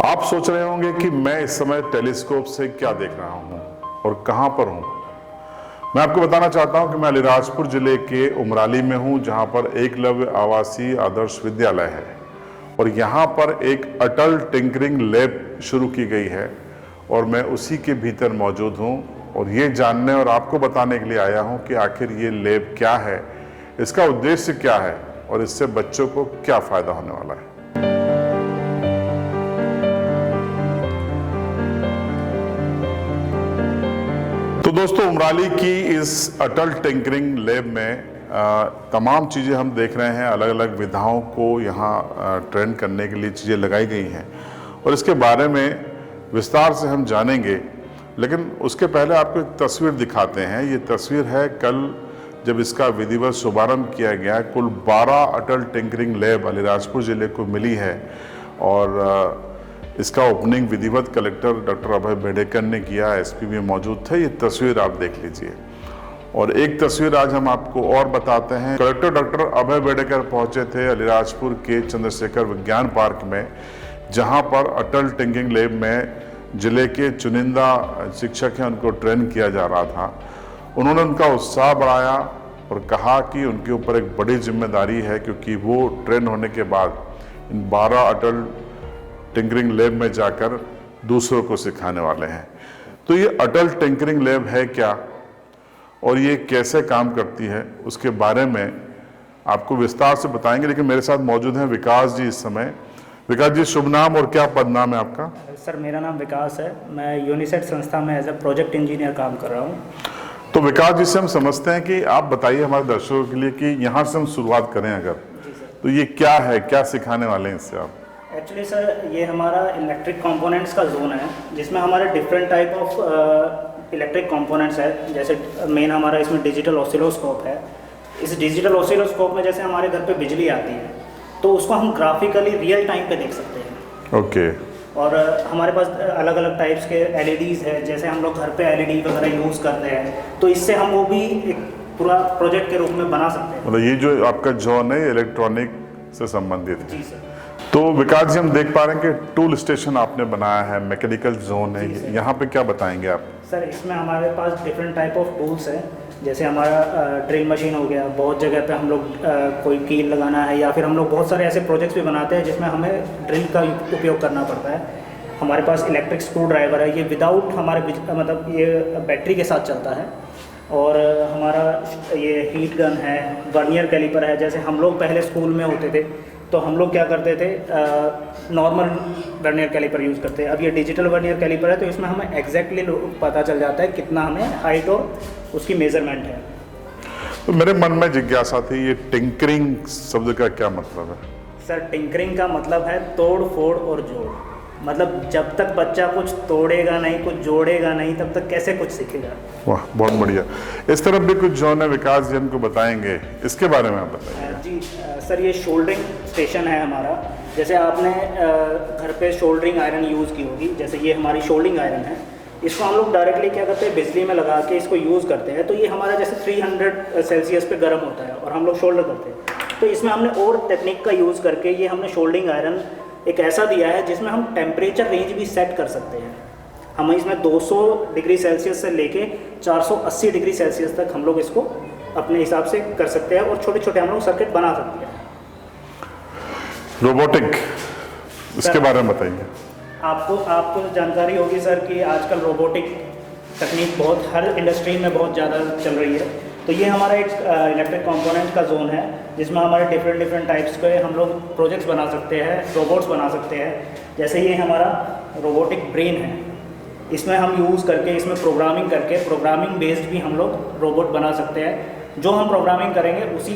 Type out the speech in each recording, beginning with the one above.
आप सोच रहे होंगे कि मैं इस समय टेलीस्कोप से क्या देख रहा हूं और कहां पर हूं। मैं आपको बताना चाहता हूं कि मैं अलीराजपुर जिले के उमराली में हूं, जहां पर एकलव्य आवासीय आदर्श विद्यालय है और यहां पर एक अटल टिंकरिंग लैब शुरू की गई है और मैं उसी के भीतर मौजूद हूं और ये जानने और आपको बताने के लिए आया हूं कि आखिर ये लैब क्या है, इसका उद्देश्य क्या है और इससे बच्चों को क्या फायदा होने वाला है। तो दोस्तों, उमराली की इस अटल टिंकरिंग लैब में तमाम चीज़ें हम देख रहे हैं। अलग अलग विधाओं को यहाँ ट्रेन करने के लिए चीज़ें लगाई गई हैं और इसके बारे में विस्तार से हम जानेंगे। लेकिन उसके पहले आपको एक तस्वीर दिखाते हैं। ये तस्वीर है कल जब इसका विधिवत शुभारंभ किया गया। कुल 12 अटल टिंकरिंग लैब अलीराजपुर ज़िले को मिली है और इसका ओपनिंग विधिवत कलेक्टर डॉक्टर अभय बेडेकर ने किया। एसपी भी मौजूद थे। ये तस्वीर आप देख लीजिए और एक तस्वीर आज हम आपको और बताते हैं। कलेक्टर डॉक्टर अभय बेडेकर पहुंचे थे अलीराजपुर के चंद्रशेखर विज्ञान पार्क में, जहां पर अटल टिंकरिंग लैब में जिले के चुनिंदा शिक्षक हैं, उनको ट्रेन किया जा रहा था। उन्होंने उनका उत्साह बढ़ाया और कहा कि उनके ऊपर एक बड़ी जिम्मेदारी है, क्योंकि वो ट्रेन होने के बाद इन 12 अटल टिंकरिंग लैब में जाकर दूसरों को सिखाने वाले हैं। तो ये अटल टिंकरिंग लैब है क्या और ये कैसे काम करती है, उसके बारे में आपको विस्तार से बताएंगे। लेकिन मेरे साथ मौजूद हैं विकास जी इस समय। विकास जी, शुभ नाम और क्या पद नाम है आपका? सर, मेरा नाम विकास है। मैं यूनिसेट संस्था में एज ए प्रोजेक्ट इंजीनियर काम कर रहा हूँ। तो विकास जी से हम समझते हैं कि आप बताइए हमारे दर्शकों के लिए कि यहाँ से हम शुरुआत करें अगर, तो ये क्या है, क्या सिखाने वाले हैं इससे आप? एक्चुअली सर, ये हमारा इलेक्ट्रिक कंपोनेंट्स का जोन है, जिसमें हमारे different type of electric components है। जैसे मेन हमारा इसमें डिजिटल ऑसिलोस्कोप है। इस डिजिटल ऑसिलोस्कोप में जैसे हमारे घर पे बिजली आती है तो उसको हम ग्राफिकली रियल टाइम पे देख सकते हैं। ओके। और हमारे पास अलग अलग टाइप्स के एलईडीज़ है। जैसे हम लोग घर पे एलईडी वगैरह यूज़ करते हैं, तो इससे हम वो भी एक पूरा प्रोजेक्ट के रूप में बना सकते हैं। मतलब ये जो आपका जोन है इलेक्ट्रॉनिक से संबंधित है? जी सर। तो विकास जी, हम देख पा रहे हैं कि टूल स्टेशन आपने बनाया है, मैकेनिकल जोन है, यहाँ पे क्या बताएंगे आप? सर, इसमें हमारे पास डिफरेंट टाइप ऑफ टूल्स हैं। जैसे हमारा ड्रिल मशीन हो गया। बहुत जगह पे हम लोग कोई कील लगाना है या फिर हम लोग बहुत सारे ऐसे प्रोजेक्ट्स भी बनाते हैं जिसमें हमें ड्रिल का उपयोग करना पड़ता है। हमारे पास इलेक्ट्रिक स्क्रू ड्राइवर है। ये विदाउट हमारे मतलब ये बैटरी के साथ चलता है। और हमारा ये हीट गन है, वर्नियर कैलिपर है। जैसे हम लोग पहले स्कूल में होते थे तो हम लोग क्या करते थे, नॉर्मल वर्नियर कैलिपर यूज़ करते हैं। अब ये डिजिटल वर्नियर कैलिपर है, तो इसमें हमें एग्जैक्टली पता चल जाता है कितना हमें हाइट और उसकी मेजरमेंट है। तो मेरे मन में जिज्ञासा थी, ये टिंकरिंग शब्द का क्या मतलब है? सर, टिंकरिंग का मतलब है तोड़ फोड़ और जोड़। मतलब जब तक बच्चा कुछ तोड़ेगा नहीं, कुछ जोड़ेगा नहीं, तब तक कैसे कुछ सीखेगा। वाह, बहुत बढ़िया। इस तरफ भी कुछ जोन है, विकास जी हमको बताएंगे, इसके बारे में आप बताइए। जी सर, ये शोल्डरिंग स्टेशन है हमारा। जैसे आपने घर पे शोल्डरिंग आयरन यूज़ की होगी। जैसे ये हमारी शोल्डरिंग आयरन है। इसको हम लोग डायरेक्टली क्या करते हैं, बिजली में लगा के इसको यूज़ करते हैं। तो ये हमारा जैसे 300 सेल्सियस पे गर्म होता है और हम लोग शोल्डर करते हैं। तो इसमें हमने और टेक्निक का यूज़ करके ये हमने शोल्डरिंग आयरन एक ऐसा दिया है जिसमें हम टेम्परेचर रेंज भी सेट कर सकते हैं। हम इसमें 200 डिग्री सेल्सियस से लेके 480 डिग्री सेल्सियस तक हम लोग इसको अपने हिसाब से कर सकते हैं और छोटे छोटे हम लोग सर्किट बना सकते हैं। रोबोटिक, इसके बारे में बताइए। आपको जानकारी होगी सर कि आजकल रोबोटिक तकनीक बहुत हर इंडस्ट्री में बहुत ज़्यादा चल रही है। तो ये हमारा एक इलेक्ट्रिक कंपोनेंट का जोन है, जिसमें हमारे डिफरेंट टाइप्स के हम लोग प्रोजेक्ट्स बना सकते हैं, रोबोट्स बना सकते हैं। जैसे ये हमारा रोबोटिक ब्रेन है। इसमें हम यूज़ करके, इसमें प्रोग्रामिंग करके, प्रोग्रामिंग बेस्ड भी हम लोग रोबोट बना सकते हैं। जो हम प्रोग्रामिंग करेंगे उसी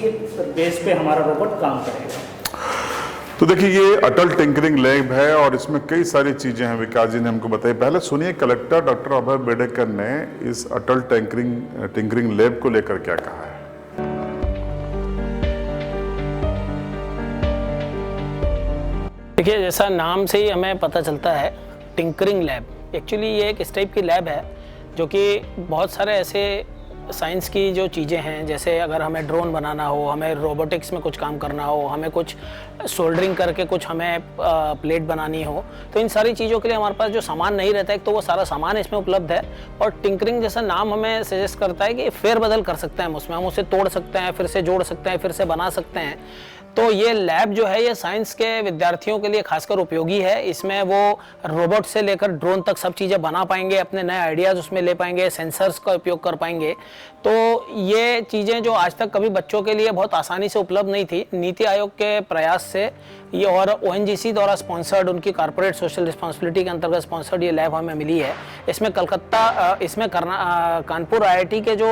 बेस पे हमारा रोबोट काम करेगा। तो देखिए, ये अटल टिंकरिंग लैब है और इसमें कई सारी चीजें हैं। विकास जी ने हमको बताई। पहले सुनिए कलेक्टर डॉक्टर अभय बेडेकर ने इस अटल टिंकरिंग लैब को लेकर क्या कहा है। देखिए, जैसा नाम से ही हमें पता चलता है, टिंकरिंग लैब। एक्चुअली ये एक इस टाइप की लैब है जो कि बहुत सारे ऐसे साइंस की जो चीज़ें हैं, जैसे अगर हमें ड्रोन बनाना हो, हमें रोबोटिक्स में कुछ काम करना हो, हमें कुछ सोल्डरिंग करके कुछ हमें प्लेट बनानी हो, तो इन सारी चीज़ों के लिए हमारे पास जो सामान नहीं रहता है, तो वो सारा सामान इसमें उपलब्ध है। और टिंकरिंग जैसा नाम हमें सजेस्ट करता है कि फेरबदल कर सकते हैं हम उसमें, हम उसे तोड़ सकते हैं, फिर से जोड़ सकते हैं, फिर से बना सकते हैं। तो ये लैब जो है ये साइंस के विद्यार्थियों के लिए खासकर उपयोगी है। इसमें वो रोबोट से लेकर ड्रोन तक सब चीज़ें बना पाएंगे, अपने नए आइडियाज़ उसमें ले पाएंगे, सेंसर्स का उपयोग कर पाएंगे। तो ये चीज़ें जो आज तक कभी बच्चों के लिए बहुत आसानी से उपलब्ध नहीं थी, नीति आयोग के प्रयास से ये और ONGC द्वारा स्पॉन्सर्ड, उनकी कॉर्पोरेट सोशल रिस्पॉन्सिबिलिटी के अंतर्गत स्पॉन्सर्ड ये लैब हमें मिली है। इसमें कानपुर IIT के जो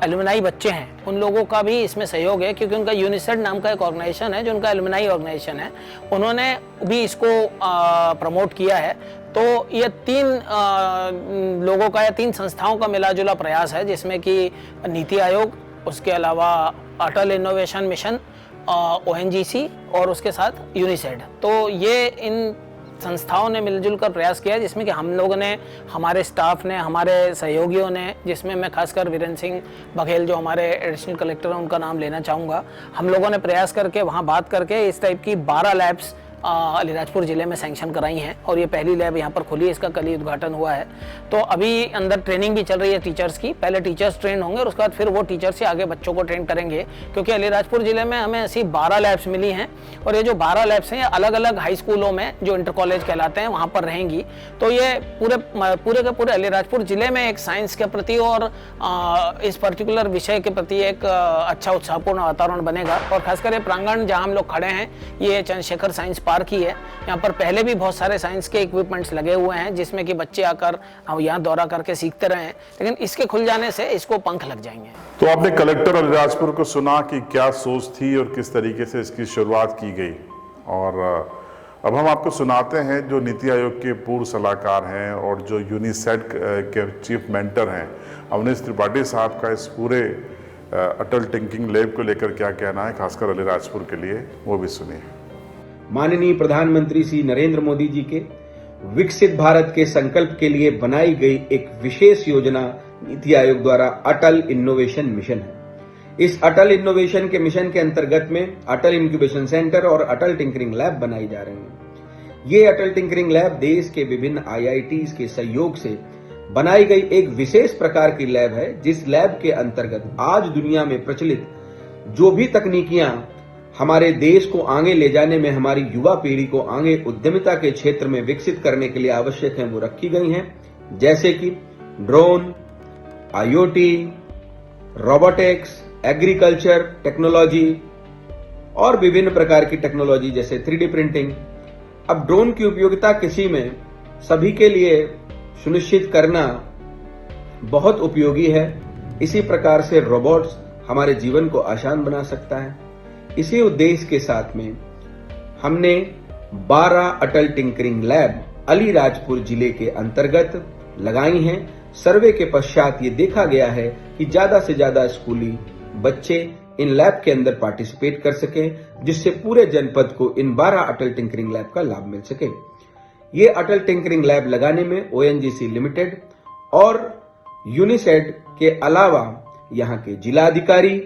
एलुमनाई बच्चे हैं उन लोगों का भी इसमें सहयोग है, क्योंकि उनका यूनिसेड नाम का एक ऑर्गेनाइजेशन है जो उनका एलुमनाई ऑर्गेनाइजेशन है, उन्होंने भी इसको प्रमोट किया है। तो ये 3 लोगों का या 3 संस्थाओं का मिला जुला प्रयास है, जिसमें कि नीति आयोग, उसके अलावा अटल इनोवेशन मिशन, ONGC और उसके साथ यूनिसेड। तो ये इन संस्थाओं ने मिलजुल कर प्रयास किया, जिसमें कि हम लोगों ने, हमारे स्टाफ ने, हमारे सहयोगियों ने, जिसमें मैं खासकर वीरेंद्र सिंह बघेल जो हमारे एडिशनल कलेक्टर हैं उनका नाम लेना चाहूँगा, हम लोगों ने प्रयास करके वहाँ बात करके इस टाइप की 12 लैब्स अलीराजपुर ज़िले में सैंक्शन कराई हैं, और ये पहली लैब यहाँ पर खुली है, इसका कल ही उद्घाटन हुआ है। तो अभी अंदर ट्रेनिंग भी चल रही है टीचर्स की, पहले टीचर्स ट्रेन होंगे और उसके बाद फिर वो टीचर्स से आगे बच्चों को ट्रेन करेंगे, क्योंकि अलीराजपुर ज़िले में हमें ऐसी 12 लैब्स मिली हैं, और ये जो 12 लैब्स हैं ये अलग अलग हाई स्कूलों में जो इंटर कॉलेज कहलाते हैं वहाँ पर रहेंगी। तो ये पूरे के पूरे अलीराजपुर ज़िले में एक साइंस के प्रति और इस पर्टिकुलर विषय के प्रति एक अच्छा उत्साहपूर्ण वातावरण बनेगा। और खासकर ये प्रांगण जहाँ हम लोग खड़े हैं, ये चंद्रशेखर साइंस पार्क ही है। यहाँ पर पहले भी बहुत सारे साइंस के इक्विपमेंट्स लगे हुए हैं, जिसमें कि बच्चे आकर यहाँ दौरा करके सीखते रहे हैं, लेकिन इसके खुल जाने से इसको पंख लग जाएंगे। तो आपने कलेक्टर अलीराजपुर को सुना कि क्या सोच थी और किस तरीके से इसकी शुरुआत की गई, और अब हम आपको सुनाते हैं जो नीति आयोग के पूर्व सलाहकार हैं और जो यूनिसेड के चीफ मेंटर हैं अवनीश त्रिपाठी साहब का इस पूरे अटल टिंकरिंग लैब को लेकर क्या कहना है, खासकर अलीराजपुर के लिए, वो भी सुनिए। माननीय प्रधानमंत्री श्री नरेंद्र मोदी जी के विकसित भारत के संकल्प के लिए बनाई गई एक विशेष योजना नीति आयोग द्वारा अटल इनोवेशन मिशन है। इस अटल इनोवेशन के मिशन के अंतर्गत में अटल इंक्यूबेशन सेंटर और अटल टिंकरिंग लैब बनाई जा रही है। ये अटल टिंकरिंग लैब देश के विभिन्न IITs के सहयोग से बनाई गई एक विशेष प्रकार की लैब है, जिस लैब के अंतर्गत आज दुनिया में प्रचलित जो भी तकनीकियां हमारे देश को आगे ले जाने में, हमारी युवा पीढ़ी को आगे उद्यमिता के क्षेत्र में विकसित करने के लिए आवश्यक है, वो रखी गई हैं, जैसे कि drone, IoT, robotics, agriculture technology और विभिन्न प्रकार की टेक्नोलॉजी जैसे 3D प्रिंटिंग। अब ड्रोन की उपयोगिता किसी में सभी के लिए सुनिश्चित करना बहुत उपयोगी है। इसी प्रकार से रोबोट्स हमारे जीवन को आसान बना सकता है। इसी उद्देश्य के साथ में हमने 12 अटल टिंकरिंग लैब अलीराजपुर जिले के अंतर्गत लगाई हैं। सर्वे के पश्चात ये देखा गया है कि ज्यादा से ज्यादा स्कूली बच्चे इन लैब के अंदर पार्टिसिपेट कर सके, जिससे पूरे जनपद को इन 12 अटल टिंकरिंग लैब का लाभ मिल सके। ये अटल टिंकरिंग लैब लगाने में ONGC लिमिटेड और यूनिसेड के अलावा यहाँ के जिलाधिकारी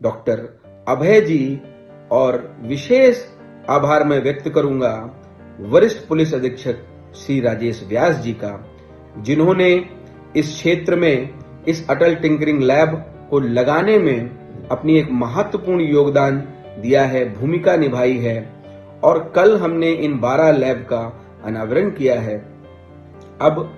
डॉक्टर अभय जी और विशेष आभार मैं व्यक्त करूंगा वरिष्ठ पुलिस अधीक्षक श्री राजेश व्यास जी का, जिन्होंने इस क्षेत्र में इस अटल टिंकरिंग लैब को लगाने में अपनी एक महत्वपूर्ण योगदान दिया है, भूमिका निभाई है। और कल हमने इन 12 लैब का अनावरण किया है। अब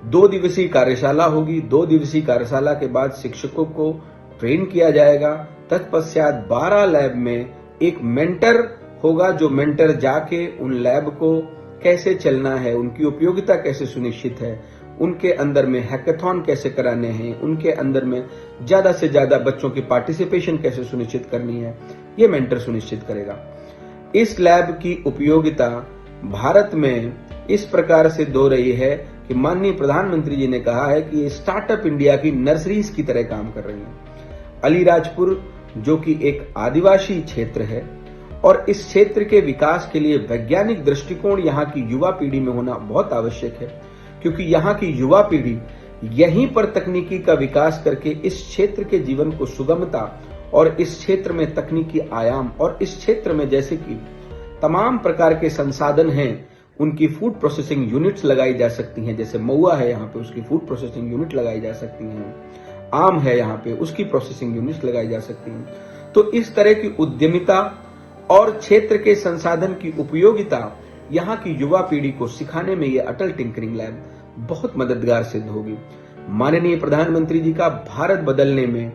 2 दिवसीय कार्यशाला होगी। 2 दिवसीय कार्यशाला के बाद शिक्षकों को ट्रेन किया जाएगा। तत्पश्चात 12 लैब में एक मेंटर होगा, जो मेंटर जाके उन लैब को कैसे चलना है, उनकी उपयोगिता कैसे सुनिश्चित है, उनके अंदर में हैकाथॉन कैसे कराने हैं, उनके अंदर में ज्यादा से ज्यादा बच्चों की पार्टिसिपेशन कैसे सुनिश्चित करनी है, ये मेंटर सुनिश्चित करेगा। इस लैब की उपयोगिता भारत में इस प्रकार से हो रही है कि माननीय प्रधानमंत्री जी ने कहा है कि ये स्टार्टअप इंडिया की नर्सरीज की तरह काम कर रही है। अलीराजपुर जो कि एक आदिवासी क्षेत्र है और इस क्षेत्र के विकास के लिए वैज्ञानिक दृष्टिकोण यहाँ की युवा पीढ़ी में होना बहुत आवश्यक है, क्योंकि यहाँ की युवा पीढ़ी यहीं पर तकनीकी का विकास करके इस क्षेत्र के जीवन को सुगमता और इस क्षेत्र में तकनीकी आयाम और इस क्षेत्र में जैसे कि तमाम प्रकार के संसाधन हैं, उनकी फूड प्रोसेसिंग यूनिट्स लगाई जा सकती हैं। जैसे महुआ है यहाँ पे, उसकी फूड प्रोसेसिंग यूनिट लगाई जा सकती हैं। आम है यहाँ पे, उसकी प्रोसेसिंग यूनिट्स लगाई जा सकती हैं। तो इस तरह की उद्यमिता और क्षेत्र के संसाधन की उपयोगिता यहाँ की युवा पीढ़ी को सिखाने में ये अटल टिंकरिंग लैब बहुत मददगार सिद्ध होगी। माननीय प्रधानमंत्री जी का भारत बदलने में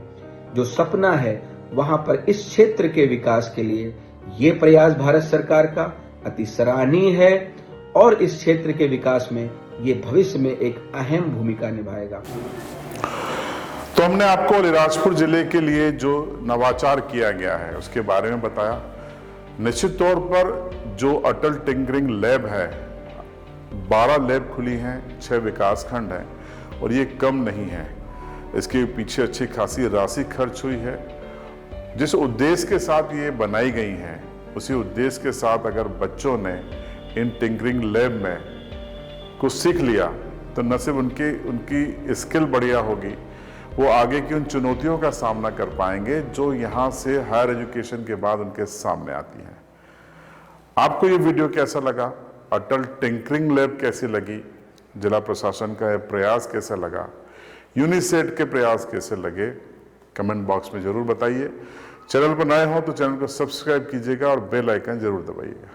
जो सपना है, वहां पर इस क्षेत्र के विकास के लिए ये प्रयास भारत सरकार का अति सराहनीय है और इस क्षेत्र के विकास में ये भविष्य में एक अहम भूमिका निभाएगा। तो हमने आपको अलीराजपुर जिले के लिए जो नवाचार किया गया है उसके बारे में बताया। निश्चित तौर पर जो अटल टिंकरिंग लैब है, 12 लैब खुली हैं, 6 विकास खंड हैं और ये कम नहीं है। इसके पीछे अच्छी खासी राशि खर्च हुई है। जिस उद्देश्य के साथ ये बनाई गई हैं, उसी उद्देश्य के साथ अगर बच्चों ने इन टिंकरिंग लैब में कुछ सीख लिया तो न सिर्फ उनकी स्किल बढ़िया होगी, वो आगे की उन चुनौतियों का सामना कर पाएंगे जो यहाँ से हायर एजुकेशन के बाद उनके सामने आती हैं। आपको ये वीडियो कैसा लगा? अटल टिंकरिंग लैब कैसी लगी? जिला प्रशासन का यह प्रयास कैसा लगा? यूनिसेड के प्रयास कैसे लगे? कमेंट बॉक्स में जरूर बताइए। चैनल पर नए हो तो चैनल को सब्सक्राइब कीजिएगा और बेल आइकन जरूर दबाइएगा।